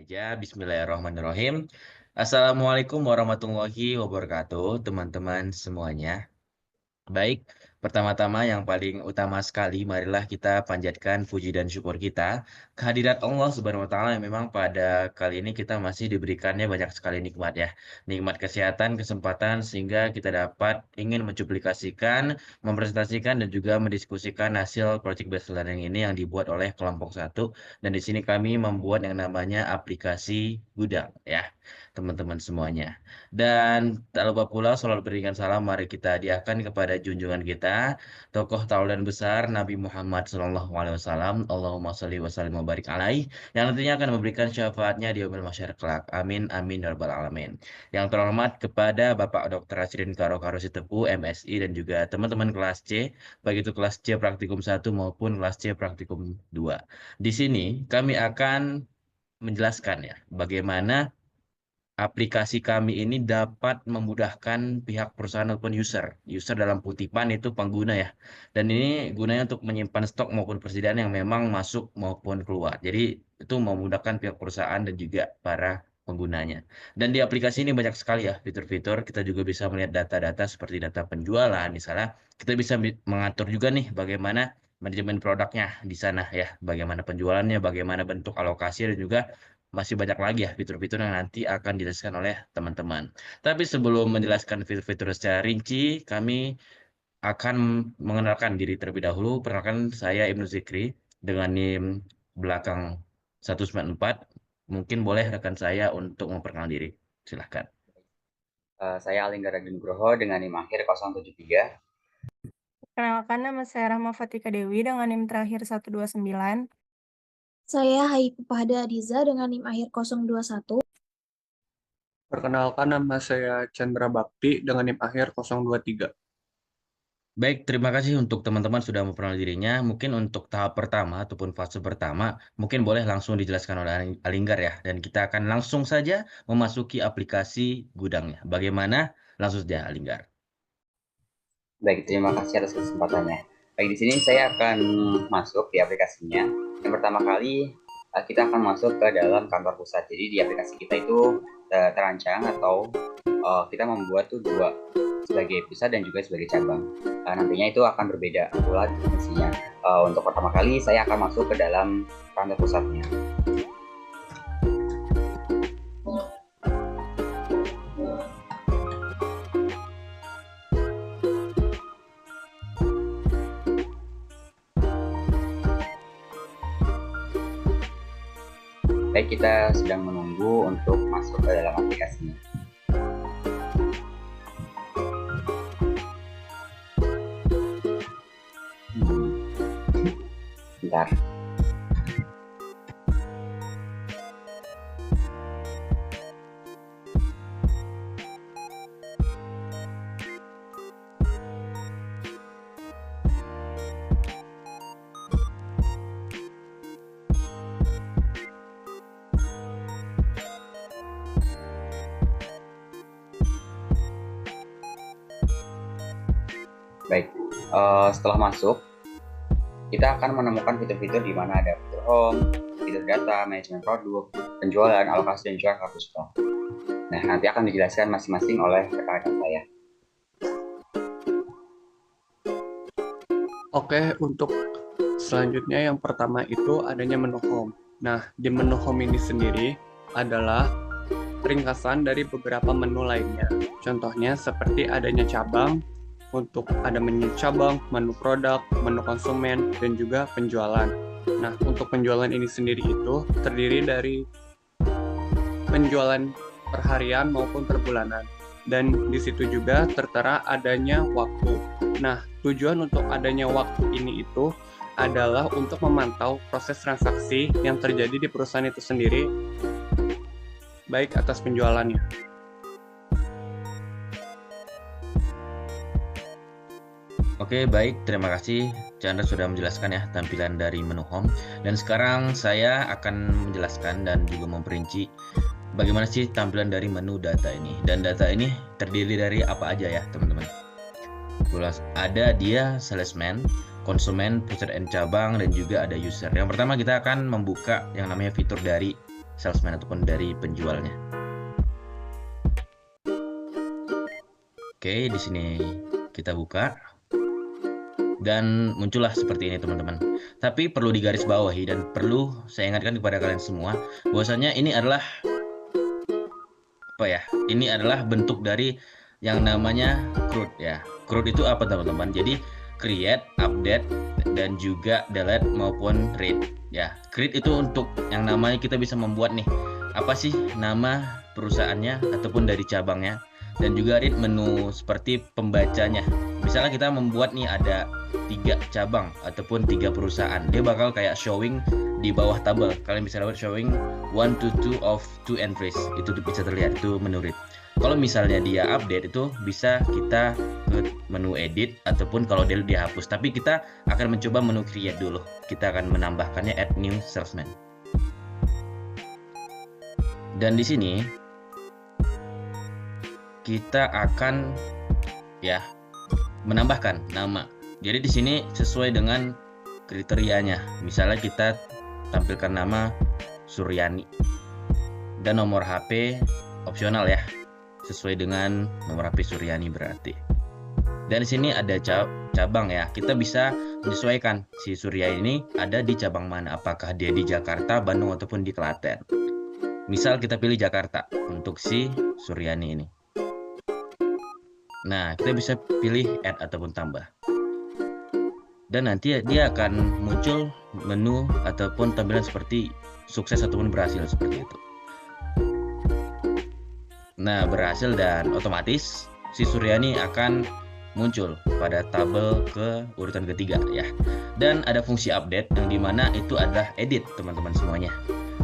aja. Bismillahirrahmanirrahim. Assalamualaikum warahmatullahi wabarakatuh, teman-teman semuanya. Baik, pertama-tama yang paling utama sekali, marilah kita panjatkan puji dan syukur kita kehadirat Allah Subhanahu wa Ta'ala yang memang pada kali ini kita masih diberikannya banyak sekali nikmat ya. Nikmat kesehatan, kesempatan sehingga kita dapat ingin mencuplifikasikan, mempresentasikan dan juga mendiskusikan hasil project based learning ini yang dibuat oleh kelompok satu. Dan di sini kami membuat yang namanya aplikasi Gudang ya, teman-teman semuanya. Dan tak lupa pula salat berikan salam mari kita hadiahkan kepada junjungan kita, tokoh tauladan besar Nabi Muhammad SAW. Allahumma sholli wa sallim wa barik alaih, yang nantinya akan memberikan syafaatnya di yaumil mahsyar kelak. Amin amin ya rabbal alamin. Yang terhormat kepada Bapak Dr. Asrin Karo Karo Sitepu, MSI, dan juga teman-teman kelas C, baik itu kelas C praktikum 1 maupun kelas C praktikum 2. Di sini kami akan menjelaskan ya bagaimana aplikasi kami ini dapat memudahkan pihak perusahaan ataupun user. User dalam kutipan itu pengguna ya. Dan ini gunanya untuk menyimpan stok maupun persediaan yang memang masuk maupun keluar. Jadi itu memudahkan pihak perusahaan dan juga para penggunanya. Dan di aplikasi ini banyak sekali ya fitur-fitur. Kita juga bisa melihat data-data seperti data penjualan. Misalnya kita bisa mengatur juga nih bagaimana manajemen produknya di sana ya. Bagaimana penjualannya, bagaimana bentuk alokasi dan juga masih banyak lagi ya fitur-fitur yang nanti akan dijelaskan oleh teman-teman. Tapi sebelum menjelaskan fitur-fitur secara rinci, kami akan mengenalkan diri terlebih dahulu. Perkenalkan saya Ibnu Zikri dengan NIM belakang 194. Mungkin boleh rekan saya untuk memperkenalkan diri. Silahkan. Saya Alinggar Nugroho dengan NIM akhir 073. Perkenalkan, nama saya Rahma Fatika Dewi dengan NIM terakhir 129. Saya Haifupada Adiza dengan NIM akhir 021. Perkenalkan, nama saya Chandra Bakti dengan NIM akhir 023. Baik, terima kasih untuk teman-teman sudah memperkenalkan dirinya. Mungkin untuk tahap pertama ataupun fase pertama, mungkin boleh langsung dijelaskan oleh Alinggar ya. Dan kita akan langsung saja memasuki aplikasi gudangnya. Bagaimana? Langsung saja Alinggar. Baik, terima kasih atas kesempatannya. Baik, di sini saya akan masuk di aplikasinya. Yang pertama kali kita akan masuk ke dalam kantor pusat. Jadi di aplikasi kita itu terancang atau kita membuat tuh dua, sebagai pusat dan juga sebagai cabang. Nantinya itu akan berbeda pula fungsinya. Untuk pertama kali saya akan masuk ke dalam kantor pusatnya. Baik, kita sedang menunggu untuk masuk ke dalam aplikasinya. Bentar. Baik, setelah masuk, kita akan menemukan fitur-fitur di mana ada fitur home, fitur data, manajemen produk, penjualan, alokasi, dan juga kartu stok. Nah, nanti akan dijelaskan masing-masing oleh rekan-rekan saya. Oke, untuk selanjutnya yang pertama itu adanya menu home. Nah, di menu home ini sendiri adalah ringkasan dari beberapa menu lainnya. Contohnya seperti adanya cabang, untuk ada menu cabang, menu produk, menu konsumen, dan juga penjualan. Nah, untuk penjualan ini sendiri itu terdiri dari penjualan per harian maupun per bulanan. Dan di situ juga tertera adanya waktu. Nah, tujuan untuk adanya waktu ini itu adalah untuk memantau proses transaksi yang terjadi di perusahaan itu sendiri, baik atas penjualannya. Oke, baik. Terima kasih Chandra sudah menjelaskan ya tampilan dari menu home. Dan sekarang saya akan menjelaskan dan juga memperinci bagaimana sih tampilan dari menu data ini. Dan data ini terdiri dari apa aja ya, teman-teman? Ada dia salesman, konsumen, pusat and cabang, dan juga ada user. Yang pertama kita akan membuka yang namanya fitur dari salesman ataupun dari penjualnya. Oke, di sini kita buka dan muncullah seperti ini teman-teman. Tapi perlu digarisbawahi dan perlu saya ingatkan kepada kalian semua bahwasanya ini adalah ini adalah bentuk dari yang namanya CRUD ya. CRUD itu apa teman-teman? Jadi create, update, dan juga delete maupun read ya. Create itu untuk yang namanya kita bisa membuat nih apa sih nama perusahaannya ataupun dari cabangnya, dan juga read menu seperti pembacanya. Misalnya kita membuat nih ada 3 cabang ataupun 3 perusahaan, dia bakal kayak showing di bawah tabel. Kalian bisa lihat showing 1 to 2 of 2 entries, itu bisa terlihat, itu menu read. Kalau misalnya dia update itu bisa kita ke menu edit ataupun kalau dia dihapus. Tapi kita akan mencoba menu create dulu. Kita akan menambahkannya add new salesman. Dan di sini kita akan menambahkan nama. Jadi di sini sesuai dengan kriterianya. Misalnya kita tampilkan nama Suryani dan nomor HP opsional ya, sesuai dengan nomor HP Suryani berarti. Dan di sini ada cabang ya, kita bisa menyesuaikan si Surya ini ada di cabang mana, apakah dia di Jakarta, Bandung ataupun di Klaten. Misal kita pilih Jakarta untuk si Suryani ini. Nah, kita bisa pilih add ataupun tambah. Dan nanti dia akan muncul menu ataupun tampilan seperti sukses ataupun berhasil seperti itu. Nah, berhasil dan otomatis si Suryani akan muncul pada tabel ke urutan ketiga ya. Dan ada fungsi update yang dimana itu adalah edit teman-teman semuanya.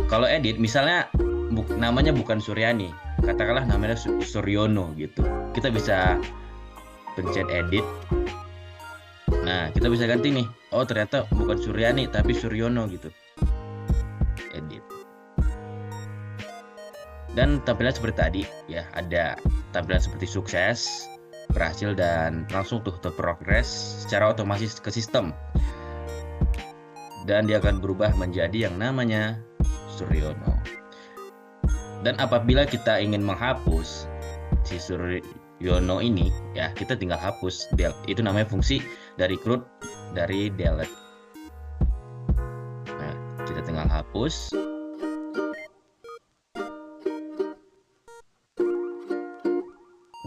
Kalau edit misalnya namanya bukan Suryani, katakanlah namanya Suryono gitu, kita bisa pencet edit. Nah, kita bisa ganti nih, oh ternyata bukan Suryani tapi Suryono gitu, edit. Dan tampilan seperti tadi ya, ada tampilan seperti sukses, berhasil, dan langsung tuh terprogres secara otomatis ke sistem. Dan dia akan berubah menjadi yang namanya Suryono. Dan apabila kita ingin menghapus si Suryono ini ya, kita tinggal hapus delete. Itu namanya fungsi dari CRUD dari delete. Nah, kita tinggal hapus.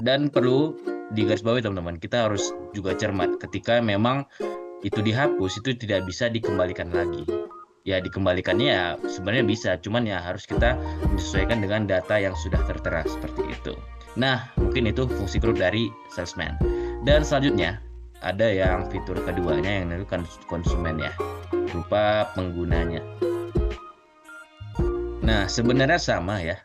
Dan perlu digarisbawahi teman-teman, kita harus juga cermat ketika memang itu dihapus, itu tidak bisa dikembalikan lagi. Ya dikembalikannya ya sebenarnya bisa, cuman ya harus kita menyesuaikan dengan data yang sudah tertera seperti itu. Nah, mungkin itu fungsi CRUD dari salesman. Dan selanjutnya ada yang fitur keduanya yang itu konsumen ya, berupa penggunanya. Nah, sebenarnya sama ya.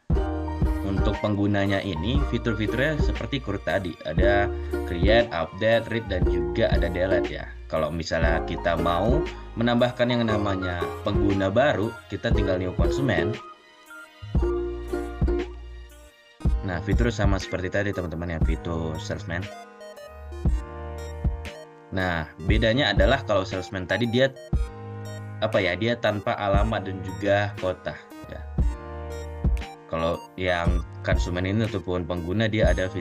Untuk penggunanya ini fitur-fiturnya seperti CRUD tadi, ada create, update, read, dan juga ada delete ya. Kalau misalnya kita mau menambahkan yang namanya pengguna baru, kita tinggal new konsumen. Nah, fitur sama seperti tadi teman-teman ya, fitur salesman. Nah, bedanya adalah kalau salesman tadi dia dia tanpa alamat dan juga kota ya. Kalau yang konsumen ini ataupun pengguna dia ada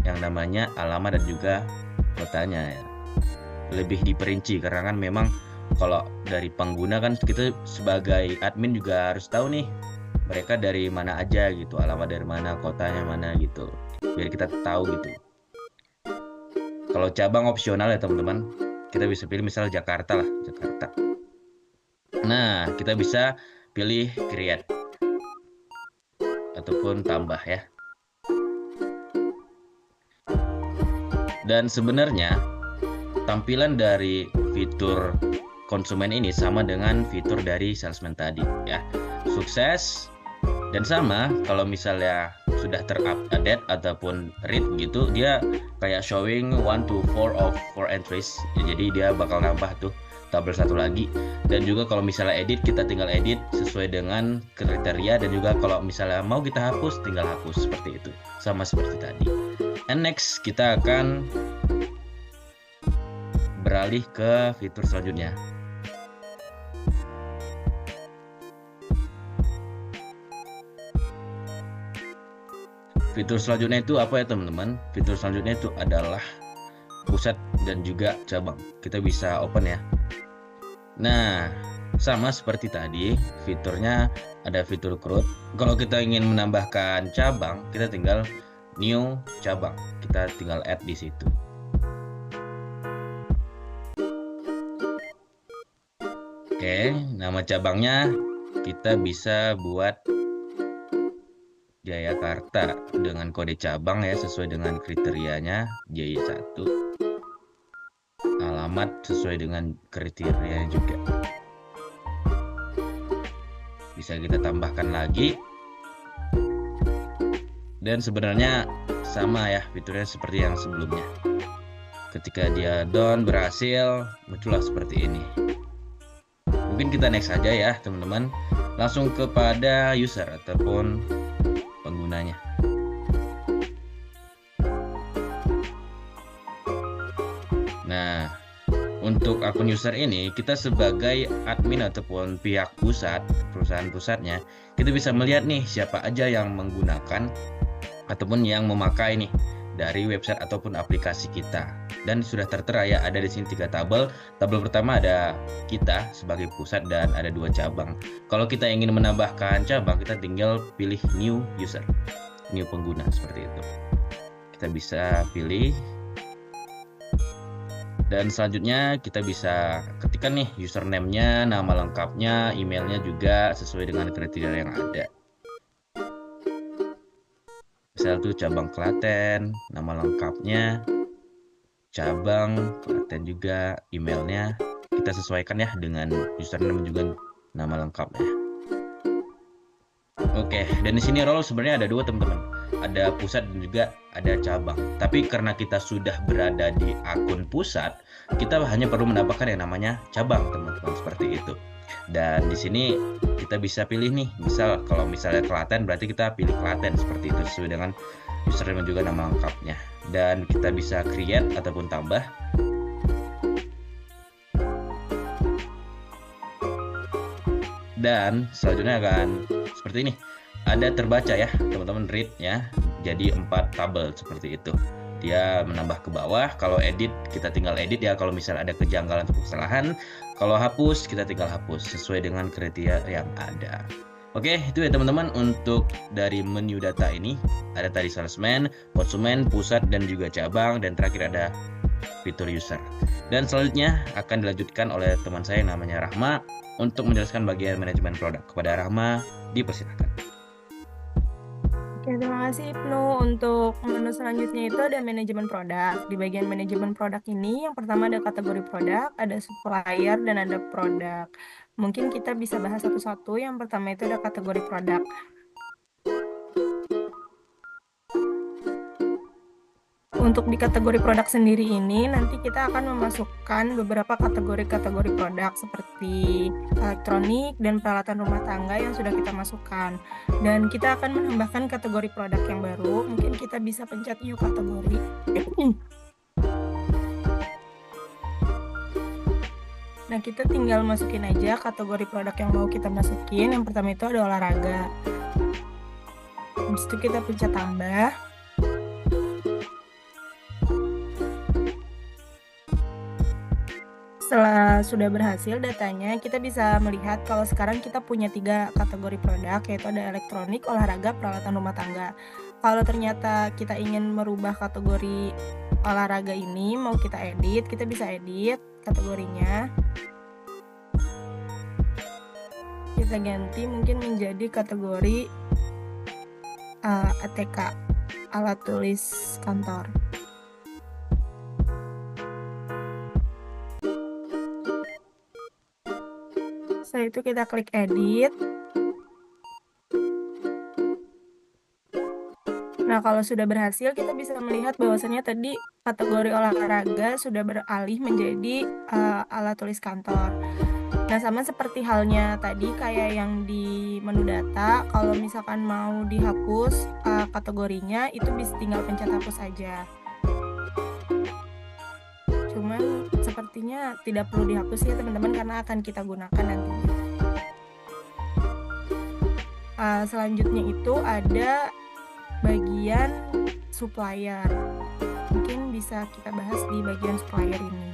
yang namanya alamat dan juga kotanya ya. Lebih diperinci karena kan memang kalau dari pengguna kan kita sebagai admin juga harus tahu nih mereka dari mana aja gitu, alamat dari mana, kotanya mana gitu, biar kita tahu gitu. Kalau cabang opsional ya teman-teman, kita bisa pilih misal Jakarta lah, Jakarta. Nah, kita bisa pilih create ataupun tambah ya. Dan sebenarnya tampilan dari fitur konsumen ini sama dengan fitur dari salesman tadi ya. Sukses dan sama kalau misalnya sudah terupdate ataupun read gitu, dia kayak showing 1 to 4 of 4 entries. Jadi dia bakal nambah tuh tabel satu lagi. Dan juga kalau misalnya edit, kita tinggal edit sesuai dengan kriteria, dan juga kalau misalnya mau kita hapus, tinggal hapus seperti itu, sama seperti tadi. And next kita akan beralih ke fitur selanjutnya. Fitur selanjutnya itu apa ya teman-teman? Fitur selanjutnya itu adalah pusat dan juga cabang. Kita bisa open ya. Nah, sama seperti tadi, fiturnya ada fitur CRUD. Kalau kita ingin menambahkan cabang, kita tinggal new cabang. Kita tinggal add di situ. Oke, nama cabangnya kita bisa buat Jayakarta dengan kode cabang ya, sesuai dengan kriterianya Jaya1. Alamat sesuai dengan kriteria juga. Bisa kita tambahkan lagi. Dan sebenarnya sama ya fiturnya seperti yang sebelumnya. Ketika dia down berhasil, muncullah seperti ini. Mungkin kita next saja ya teman-teman. Langsung kepada user ataupun penggunanya. Nah, untuk akun user ini kita sebagai admin ataupun pihak pusat, perusahaan pusatnya, kita bisa melihat nih siapa aja yang menggunakan ataupun yang memakai nih dari website ataupun aplikasi kita. Dan sudah tertera ya, ada di sini 3 tabel. Tabel pertama ada kita sebagai pusat dan ada 2 cabang. Kalau kita ingin menambahkan cabang, kita tinggal pilih new user, new pengguna seperti itu. Kita bisa pilih. Dan selanjutnya kita bisa ketikkan nih username-nya, nama lengkapnya, emailnya juga sesuai dengan kriteria yang ada. Misal tuh cabang Klaten, nama lengkapnya, cabang Klaten juga, emailnya kita sesuaikan ya dengan username juga nama lengkapnya. Oke, dan di sini role sebenarnya ada 2 teman-teman, ada pusat dan juga ada cabang. Tapi karena kita sudah berada di akun pusat, kita hanya perlu menambahkan yang namanya cabang teman-teman, seperti itu. Dan di sini kita bisa pilih nih, misal kalau misalnya Klaten berarti kita pilih Klaten seperti itu sesuai dengan username dan juga nama lengkapnya. Dan kita bisa create ataupun tambah. Dan selanjutnya akan seperti ini. Ada terbaca ya teman-teman, read ya. Jadi 4 tabel seperti itu. Dia menambah ke bawah. Kalau edit kita tinggal edit ya, kalau misalnya ada kejanggalan atau kesalahan. Kalau hapus kita tinggal hapus sesuai dengan kriteria yang ada. Oke, itu ya teman-teman untuk dari menu data ini. Ada tadi salesman, konsumen, pusat dan juga cabang, dan terakhir ada fitur user. Dan selanjutnya akan dilanjutkan oleh teman saya yang namanya Rahma untuk menjelaskan bagian manajemen produk. Kepada Rahma, dipersilakan. Oke, terima kasih Ibnu. Untuk menu selanjutnya itu ada manajemen produk. Di bagian manajemen produk ini, yang pertama ada kategori produk, ada supplier, dan ada produk. Mungkin kita bisa bahas satu-satu. Yang pertama itu ada kategori produk. Untuk di kategori produk sendiri ini, nanti kita akan memasukkan beberapa kategori-kategori produk seperti elektronik dan peralatan rumah tangga yang sudah kita masukkan. Dan kita akan menambahkan kategori produk yang baru. Mungkin kita bisa pencet new kategori. Nah, kita tinggal masukin aja kategori produk yang mau kita masukin. Yang pertama itu ada olahraga. Habis itu kita pencet tambah. Setelah sudah berhasil datanya, kita bisa melihat kalau sekarang kita punya 3 kategori produk, yaitu ada elektronik, olahraga, peralatan rumah tangga. Kalau ternyata kita ingin merubah kategori olahraga ini, mau kita edit, kita bisa edit kategorinya. Kita ganti mungkin menjadi kategori ATK, alat tulis kantor. Setelah itu kita klik edit. Nah, kalau sudah berhasil, kita bisa melihat bahwasannya tadi kategori olahraga sudah beralih menjadi alat tulis kantor. Nah, sama seperti halnya tadi kayak yang di menu data, kalau misalkan mau dihapus kategorinya, itu bisa tinggal pencet hapus saja. Cuman sepertinya tidak perlu dihapus ya teman-teman, karena akan kita gunakan nantinya. Selanjutnya itu ada bagian supplier. Mungkin bisa kita bahas di bagian supplier ini.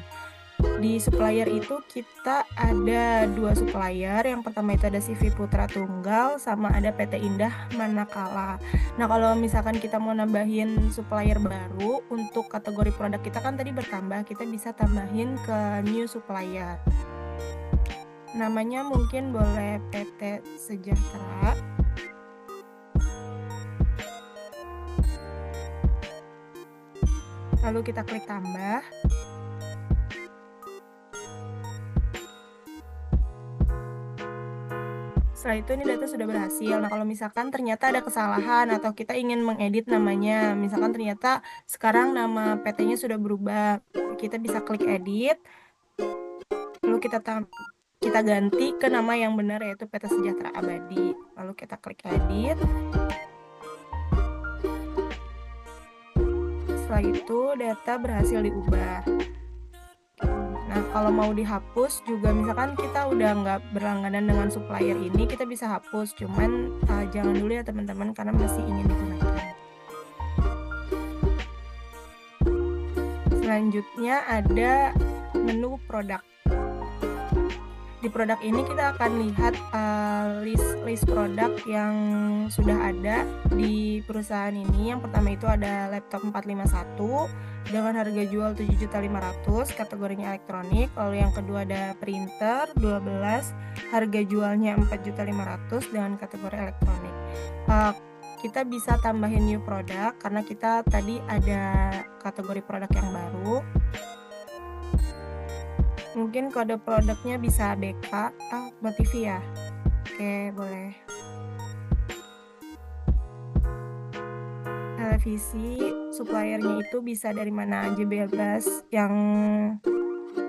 Di supplier itu kita ada 2 supplier. Yang pertama itu ada CV Putra Tunggal sama ada PT Indah Manakala. Nah, kalau misalkan kita mau nambahin supplier baru untuk kategori produk kita kan tadi bertambah, kita bisa tambahin ke new supplier. Namanya mungkin boleh PT Sejahtera. Lalu kita klik tambah. Setelah itu ini data sudah berhasil. Nah, kalau misalkan ternyata ada kesalahan atau kita ingin mengedit namanya, misalkan ternyata sekarang nama PT-nya sudah berubah, kita bisa klik edit, lalu kita ganti ke nama yang benar yaitu PT Sejahtera Abadi. Lalu kita klik edit. Setelah itu data berhasil diubah. Nah, kalau mau dihapus juga misalkan kita udah nggak berlangganan dengan supplier ini, kita bisa hapus. Cuman jangan dulu ya teman-teman karena masih ingin digunakan. Selanjutnya ada menu produk. Di produk ini kita akan lihat list produk yang sudah ada di perusahaan ini. Yang pertama itu ada laptop 451 dengan harga jual 7.500.000, kategorinya elektronik. Lalu yang kedua ada printer 12, harga jualnya 4.500.000 dengan kategori elektronik. Kita bisa tambahin new product karena kita tadi ada kategori produk yang baru. Mungkin kode produknya bisa BK, buat TV ya. Oke, boleh. Televisi, suppliernya itu bisa dari mana aja bebas. Yang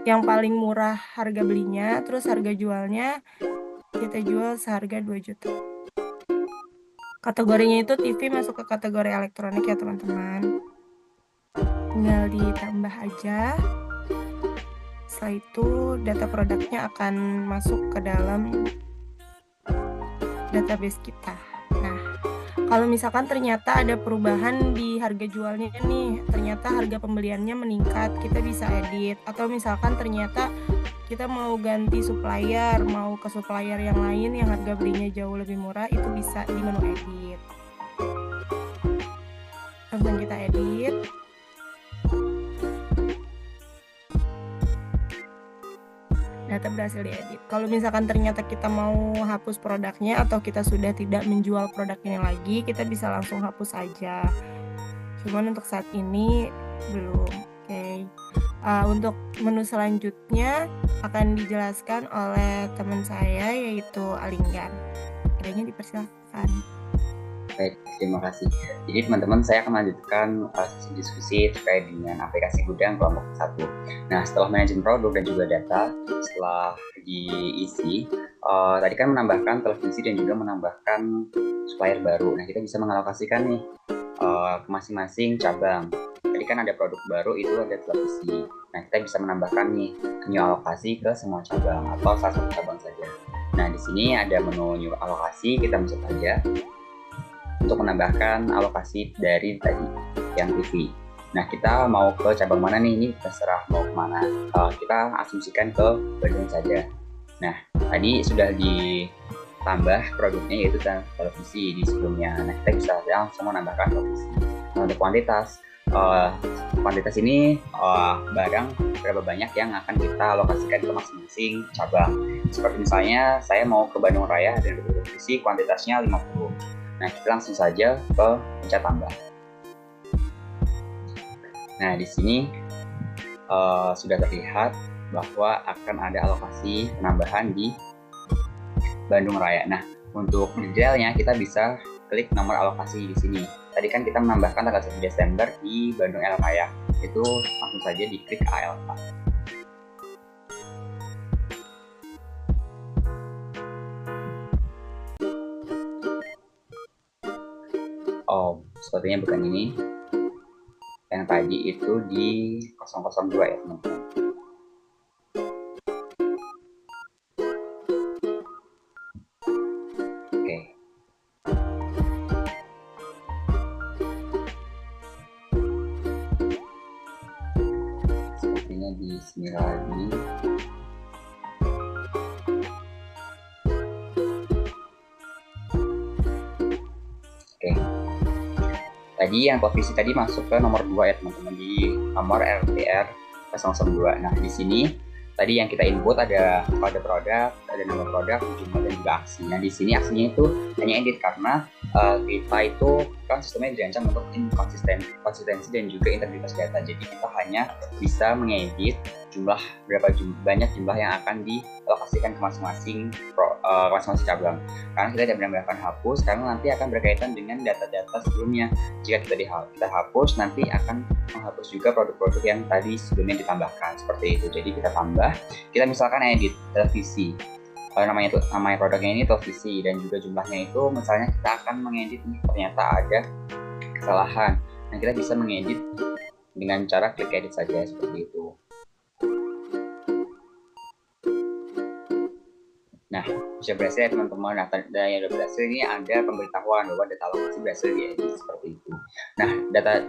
paling murah harga belinya, terus harga jualnya kita jual seharga 2 juta. Kategorinya itu TV masuk ke kategori elektronik ya teman-teman. Tinggal ditambah aja. Setelah itu data produknya akan masuk ke dalam database kita. Nah, kalau misalkan ternyata ada perubahan di harga jualnya nih, ternyata harga pembeliannya meningkat, kita bisa edit. Atau misalkan ternyata kita mau ganti supplier, mau ke supplier yang lain yang harga belinya jauh lebih murah, itu bisa di menu edit. Langsung kita edit. Data berhasil diedit. Kalau misalkan ternyata kita mau hapus produknya atau kita sudah tidak menjual produk ini lagi, kita bisa langsung hapus aja. Cuman untuk saat ini belum. Oke. Untuk menu selanjutnya akan dijelaskan oleh teman saya yaitu Alinggan. Adanya dipersilakan. Baik, terima kasih. Jadi teman-teman, saya akan melanjutkan sesi diskusi terkait dengan aplikasi gudang kelompok 1. Nah, setelah manajemen produk dan juga data, setelah diisi, tadi kan menambahkan televisi dan juga menambahkan supplier baru. Nah, kita bisa mengalokasikan nih ke masing-masing cabang. Tadi kan ada produk baru, itu ada televisi. Nah, kita bisa menambahkan nih new alokasi ke semua cabang atau salah satu cabang saja. Nah, di sini ada menu new alokasi, kita masuk aja untuk menambahkan alokasi dari tadi yang TV. Nah, kita mau ke cabang mana nih? Ini terserah mau kemana. Kita asumsikan ke Bandung saja. Nah, tadi sudah ditambah produknya yaitu televisi di sebelumnya. Nah, kita bisa langsung menambahkan televisi. Nah, untuk kuantitas ini barang berapa banyak yang akan kita alokasikan ke masing-masing cabang. Seperti misalnya saya mau ke Bandung Raya dan televisi kuantitasnya 50. Nah, kita langsung saja ke pencet tambah. Nah, di sini sudah terlihat bahwa akan ada alokasi penambahan di Bandung Raya. Nah, untuk detailnya kita bisa klik nomor alokasi di sini. Tadi kan kita menambahkan tanggal 1 Desember di Bandung Raya. Itu langsung saja diklik ALK. Oh, sepertinya bukan ini. Yang tadi itu di 002 ya, teman-teman. Oke. Ini lagi. Oke. Tadi yang televisi tadi masuk ke nomor 2 ya teman-teman, di nomor RTR 002. Nah, di sini tadi yang kita input ada kode produk, ada nama produk, jumlah, dan juga aksi. Nah, di sini aksinya itu hanya edit karena kita itu kan sistemnya dirancang untuk konsistensi dan juga integritas data. Jadi kita hanya bisa mengedit banyak jumlah yang akan dialokasikan ke masing-masing cabang. Karena kita tidak benar-benar akan hapus, karena nanti akan berkaitan dengan data-data sebelumnya. Jika kita hapus, nanti akan menghapus juga produk-produk yang tadi sebelumnya ditambahkan, seperti itu. Jadi kita tambah, kita misalkan edit televisi. Kalau namanya produknya ini televisi, dan juga jumlahnya itu misalnya kita akan mengedit nih, ternyata ada kesalahan. Nah, kita bisa mengedit dengan cara klik edit saja, seperti itu. Nah, sudah berhasil ya teman-teman. Nah, yang sudah berhasil ini ada pemberitahuan bahwa data alokasi berhasil diedit, seperti itu. Nah, data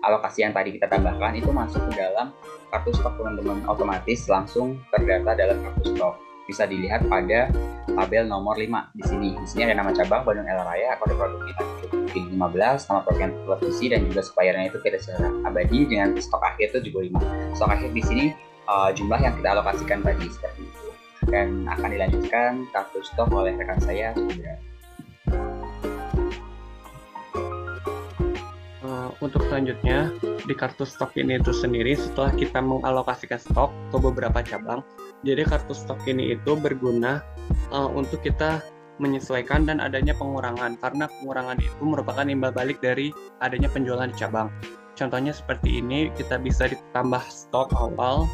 alokasi yang tadi kita tambahkan itu masuk ke dalam kartu stok teman-teman, otomatis langsung terdata dalam kartu stok. Bisa dilihat pada tabel nomor 5 di sini. Di sini ada nama cabang Bandung L Raya, kode produknya tadi 15, nama program televisi, dan juga suppliernya itu kita secara abadi dengan stok akhir itu 75. Stok akhir di sini jumlah yang kita alokasikan tadi, seperti itu. Dan akan dilanjutkan kartu stok oleh rekan saya juga. Untuk selanjutnya, di kartu stok ini itu sendiri, setelah kita mengalokasikan stok ke beberapa cabang, jadi kartu stok ini itu berguna untuk kita menyesuaikan dan adanya pengurangan, karena pengurangan itu merupakan imbal balik dari adanya penjualan di cabang. Contohnya seperti ini, kita bisa ditambah stok awal,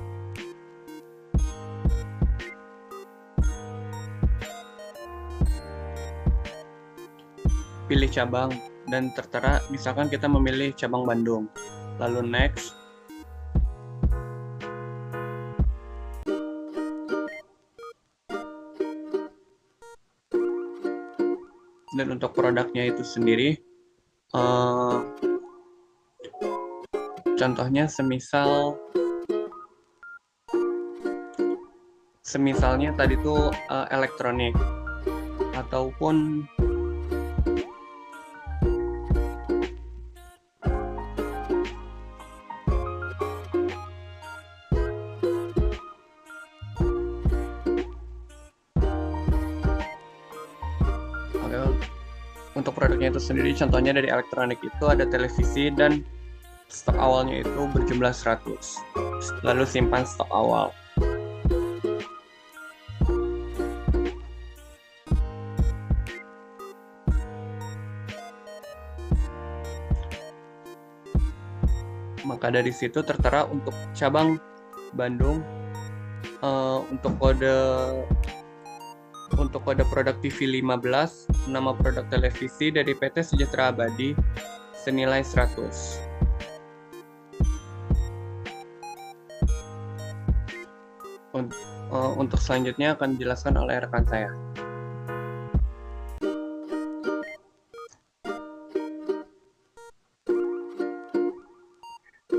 pilih cabang, dan tertera misalkan kita memilih cabang Bandung, lalu next, dan untuk produknya itu sendiri contohnya semisalnya tadi tuh elektronik ataupun untuk produknya itu sendiri, contohnya dari elektronik itu ada televisi dan stok awalnya itu berjumlah 100. Lalu simpan stok awal. Maka dari situ tertera untuk cabang Bandung untuk kode produk TV 15, nama produk televisi dari PT Sejahtera Abadi senilai 100. Untuk selanjutnya akan dijelaskan oleh rekan saya.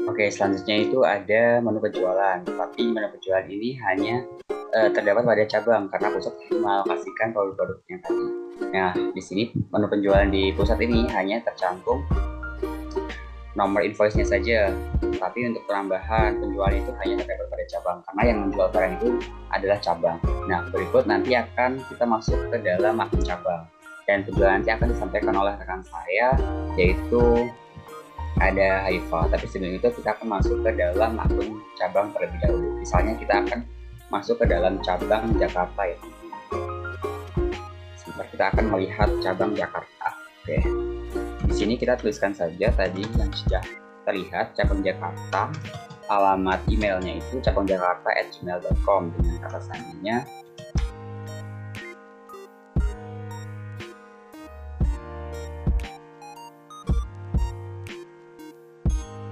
Oke, selanjutnya itu ada menu penjualan. Tapi menu penjualan ini hanya terdapat pada cabang karena pusat mengalokasikan produk-produknya tadi. Nah, di sini menu penjualan di pusat ini hanya tercantum nomor invoice-nya saja. Tapi untuk penambahan penjualan itu hanya terdapat pada cabang karena yang menjual barang itu adalah cabang. Nah, berikut nanti akan kita masuk ke dalam akun cabang. Dan penjualan nanti akan disampaikan oleh rekan saya, yaitu ada Haifa. Tapi sebelum itu kita akan masuk ke dalam akun cabang terlebih dahulu. Misalnya kita akan masuk ke dalam cabang Jakarta ya. Sebentar, kita akan melihat cabang Jakarta. Oke. Di sini kita tuliskan saja tadi yang sudah terlihat cabang Jakarta. Alamat emailnya itu cabangjakarta@gmail.com dengan kata sandinya.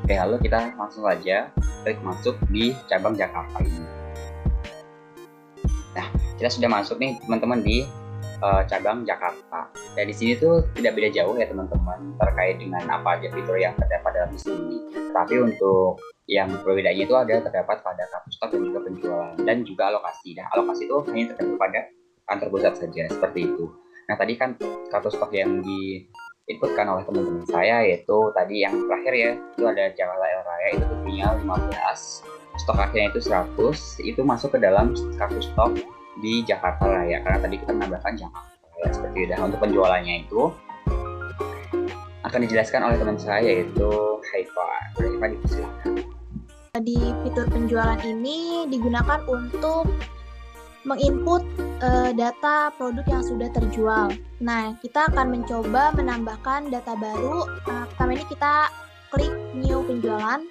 Oke, lalu kita langsung saja klik masuk di cabang Jakarta ini. Nah, kita sudah masuk nih teman-teman di cabang Jakarta. Dan di sini tuh tidak beda jauh ya teman-teman terkait dengan apa aja fitur yang terdapat dalam sistem ini. Tapi untuk Yang perbedaannya itu terdapat pada kartu stok dan juga penjualan dan juga alokasi. Nah, alokasi itu hanya terdapat pada kantor pusat saja, seperti itu. Nah, tadi kan kartu stok yang diinputkan oleh teman-teman saya yaitu tadi yang terakhir ya, itu ada Jakarta Air Raya, itu tujuannya 15, stok akhirnya itu 100, itu masuk ke dalam kartu stok di Jakarta Raya karena tadi kita menambahkan Jakarta Raya seperti itu. Dan untuk penjualannya itu akan dijelaskan oleh teman saya yaitu Haifa. Haifa, dipersilakan. Di fitur penjualan ini digunakan untuk menginput data produk yang sudah terjual. Nah, kita akan mencoba menambahkan data baru. Pertama ini kita klik new penjualan.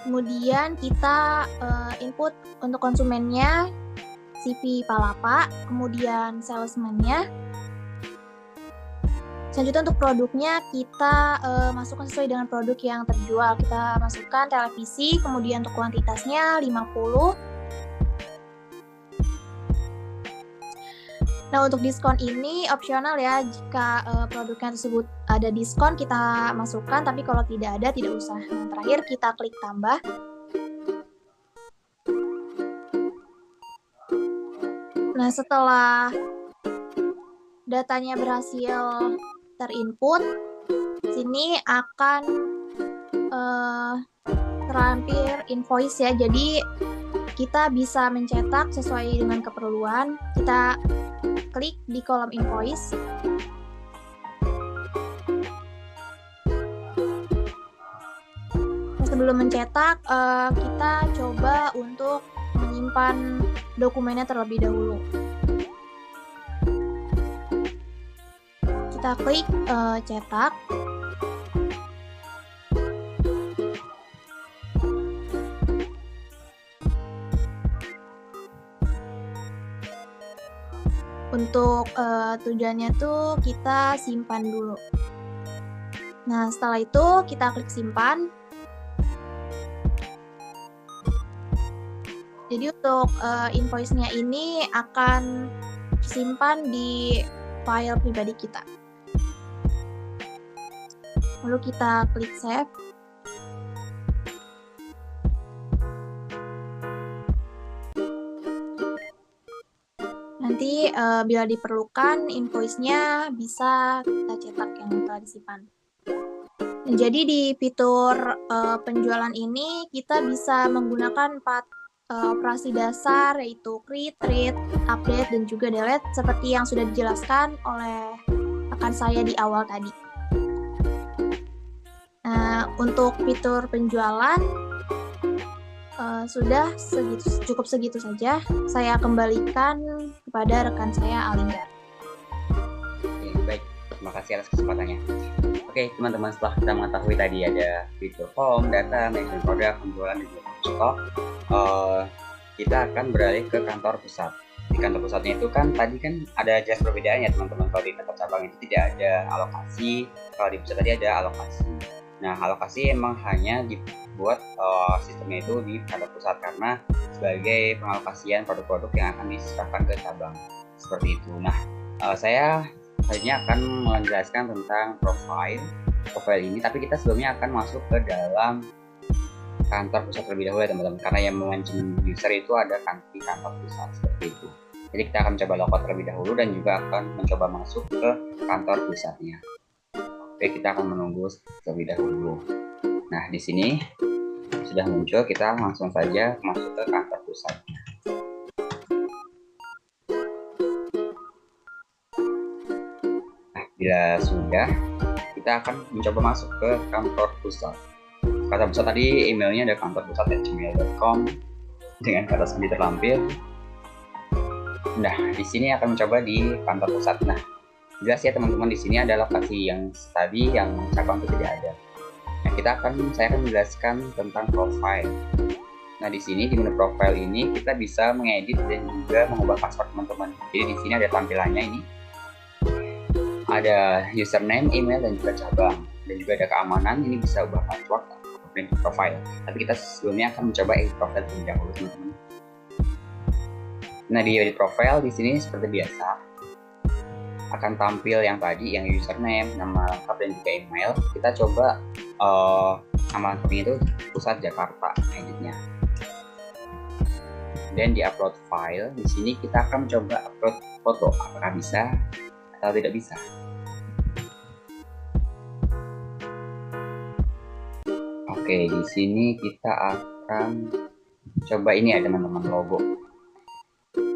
Kemudian kita input untuk konsumennya CV Palapa, kemudian salesman-nya. Selanjutnya untuk produknya kita masukkan sesuai dengan produk yang terjual. Kita masukkan televisi, kemudian untuk kuantitasnya 50. Nah, untuk diskon ini opsional ya. Jika produknya tersebut ada diskon kita masukkan, tapi kalau tidak ada tidak usah. Nah, terakhir kita klik tambah. Nah, setelah datanya berhasil terinput, sini akan terlampir invoice ya. Jadi kita bisa mencetak sesuai dengan keperluan. Kita klik di kolom invoice. Sebelum mencetak, kita coba untuk menyimpan dokumennya terlebih dahulu. Kita klik cetak. Untuk tujuannya tuh kita simpan dulu. Nah, setelah itu kita klik simpan. Jadi untuk invoice-nya ini akan disimpan di file pribadi kita. Lalu kita klik save. Nanti bila diperlukan invoice-nya bisa kita cetak yang telah disimpan. Nah, jadi di fitur penjualan ini kita bisa menggunakan 4 operasi dasar yaitu create, read, update, dan juga delete seperti yang sudah dijelaskan oleh rekan saya di awal tadi. Untuk fitur penjualan sudah cukup segitu saja. Saya kembalikan kepada rekan saya Alinggar. Oke, baik. Terima kasih atas kesempatannya. Oke, teman-teman, setelah kita mengetahui tadi ada fitur home, data, manajemen produk, penjualan, dan juga stok, kita akan beralih ke kantor pusat. Di kantor pusatnya itu kan tadi kan ada jelas perbedaannya teman-teman. Kalau di kantor cabang itu tidak ada alokasi, kalau di pusat tadi ada alokasi. Nah, alokasi emang hanya dibuat sistemnya itu di kantor pusat karena sebagai pengalokasian produk-produk yang akan diserahkan ke cabang seperti itu. Nah, saya selanjutnya akan menjelaskan tentang profile ini, tapi kita sebelumnya akan masuk ke dalam kantor pusat terlebih dahulu ya teman-teman, karena yang memancing user itu ada di kantor pusat seperti itu. Jadi kita akan coba logout terlebih dahulu dan juga akan mencoba masuk ke kantor pusatnya. Oke, kita akan menunggu terlebih dahulu. Nah, di sini sudah muncul, kita langsung saja masuk ke kantor pusatnya. Nah, bila sudah, kita akan mencoba masuk ke kantor pusat. Kantor pusat tadi emailnya ada kantorpusat@gmail.com dengan kata sandi terlampir. Nah, di sini akan mencoba di kantor pusat. Nah, jelas ya teman-teman, di sini ada lokasi yang tadi yang cabang itu tidak ada. Nah, saya akan menjelaskan tentang profile. Nah, di sini di menu profile ini kita bisa mengedit dan juga mengubah password teman-teman. Jadi di sini ada tampilannya ini. Ada username, email, dan juga cabang. Dan juga ada keamanan, ini bisa ubah password profile. Tapi kita sebelumnya akan mencoba edit profile terlebih dahulu teman-teman. Nah, di edit profile di sini seperti biasa akan tampil yang tadi, yang username, nama lengkap dan juga email. Kita coba nama lengkapnya itu Pusat Jakarta editnya. Dan di upload file, di sini kita akan coba upload foto, apakah bisa atau tidak bisa. Oke, di sini kita akan coba ini ya teman-teman, logo.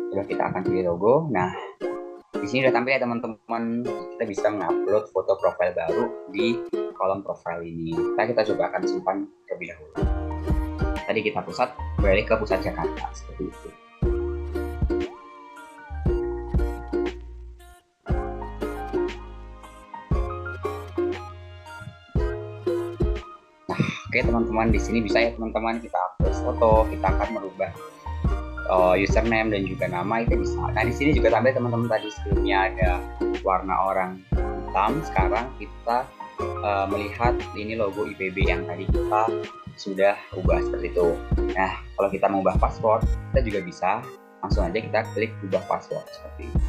Coba kita akan pilih logo. Nah, di sini udah tampil ya teman-teman. Kita bisa mengupload foto profil baru di kolom profil ini. Kita coba akan simpan terlebih dahulu. Tadi kita pusat, beralih ke Pusat Jakarta seperti itu. Nah, oke teman-teman, di sini bisa ya teman-teman kita upload foto, kita akan merubah username dan juga nama itu bisa. Nah, di sini juga tampil teman-teman, tadi sebelumnya ada warna orang hitam, sekarang kita melihat ini logo IPB yang tadi kita sudah ubah seperti itu. Nah, kalau kita mau ubah password, kita juga bisa langsung aja kita klik ubah password seperti ini.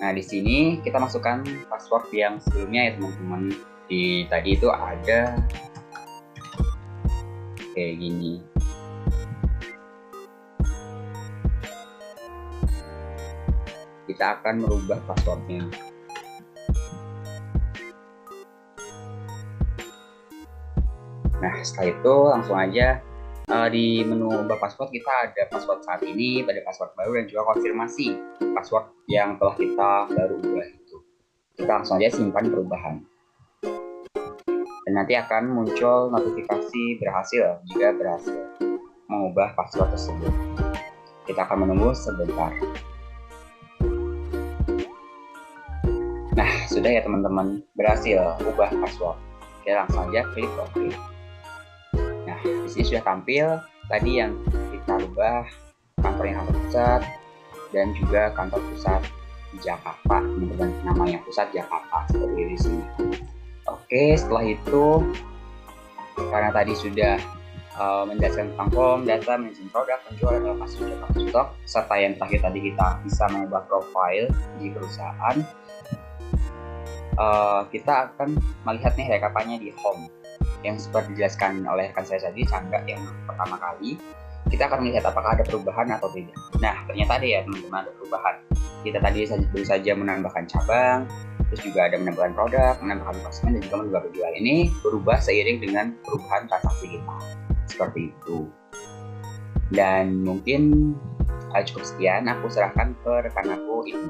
Nah, di sini kita masukkan password yang sebelumnya ya teman-teman. Di tadi itu ada kayak gini. Kita akan merubah passwordnya. Nah, setelah itu langsung aja di menu ubah password kita ada password saat ini, ada password baru dan juga konfirmasi password yang telah kita baru ubah itu. Kita langsung aja simpan perubahan. Dan nanti akan muncul notifikasi berhasil jika berhasil mengubah password tersebut. Kita akan menunggu sebentar. Nah, sudah ya teman-teman, berhasil ubah password. Kita langsung aja klik OK. Nah, di sini sudah tampil tadi yang kita ubah, kantor yang kantor pusat dan juga kantor pusat Jakarta, teman-teman, namanya Pusat Jakarta seperti di sini. Oke, setelah itu karena tadi sudah menjelaskan tentang form, data, manajemen produk, penjualan, alokasi, stok, serta yang terakhir tadi kita bisa mengubah profil di perusahaan. Kita akan melihat nih rekapannya di home yang seperti dijelaskan oleh rekan saya tadi, Chandra, yang pertama kali. Kita akan melihat apakah ada perubahan atau tidak. Nah, ternyata ada ya teman-teman, ada perubahan. Kita tadi baru saja menambahkan cabang, terus juga ada menambahkan produk, menambahkan konsumen, dan juga menambah penjual. Ini berubah seiring dengan perubahan transaksi kita. Seperti itu. Dan mungkin cukup sekian, aku serahkan ke rekan aku ini.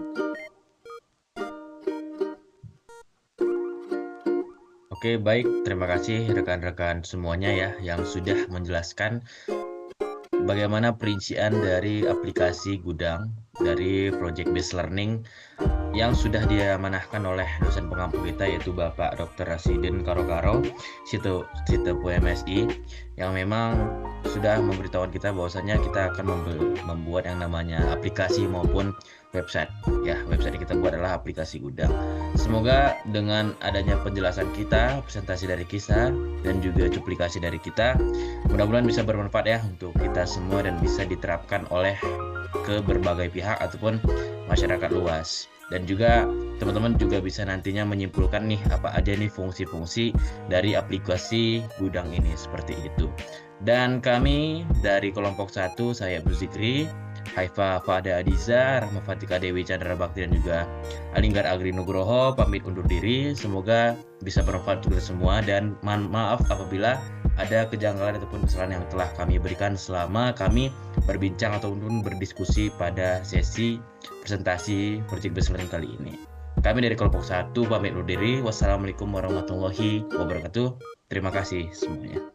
Oke, baik. Terima kasih rekan-rekan semuanya ya yang sudah menjelaskan bagaimana perincian dari aplikasi Gudang dari Project Based Learning yang sudah diamanahkan oleh dosen pengampu kita, yaitu Bapak Dr. Rasidin Karo-Karo, Sito PMSI, yang memang sudah memberitahukan kita bahwasanya kita akan membuat yang namanya aplikasi maupun website. Ya, website yang kita buat adalah aplikasi Gudang. Semoga dengan adanya penjelasan kita, presentasi dari kita, dan juga cuplikasi dari kita, mudah-mudahan bisa bermanfaat ya untuk kita semua dan bisa diterapkan oleh ke berbagai pihak ataupun masyarakat luas. Dan juga teman-teman juga bisa nantinya menyimpulkan nih apa aja nih fungsi-fungsi dari aplikasi Gudang ini, seperti itu. Dan kami dari kelompok 1, saya Abdul Zikri, Haifa Fada Adiza, Rahma Fatika Dewi Chandra Bakti, dan juga Alinggar Agri Nugroho pamit undur diri. Semoga bisa bermanfaat untuk semua, dan maaf apabila ada kejanggalan ataupun kesalahan yang telah kami berikan selama kami berbincang ataupun berdiskusi pada sesi presentasi Project Based Learning kali ini. Kami dari kelompok 1 pamit undur diri. Wassalamualaikum warahmatullahi wabarakatuh. Terima kasih semuanya.